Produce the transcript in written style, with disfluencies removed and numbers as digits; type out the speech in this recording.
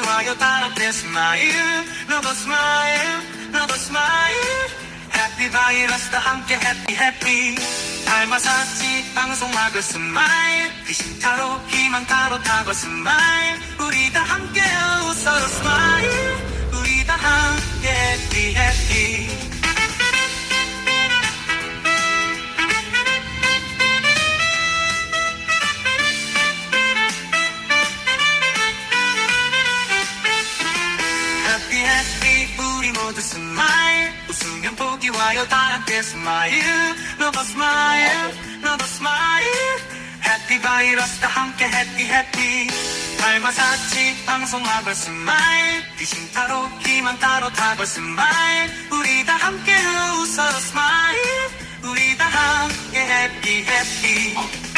와요 다 함께 smile 너도 smile 너도 smile 해피 바이러스 다 함께 해피 해피 닮아샀지 방송막을 smile 귀신 타로 희망 타로 타고 smile 우리 다 함께 웃어요 smile 우리 다 함께 해피 해피 우리 모두 smile 웃으면 복이 와요 다 함께 smile 너도 smile 너도 smile 해피 바이러스 다 함께 happy happy 닮아샀지 방송하고 smile 귀신 타로 희망 타로 타고 smile 우리 다 함께 웃어요 smile 우리 다 함께 happy happy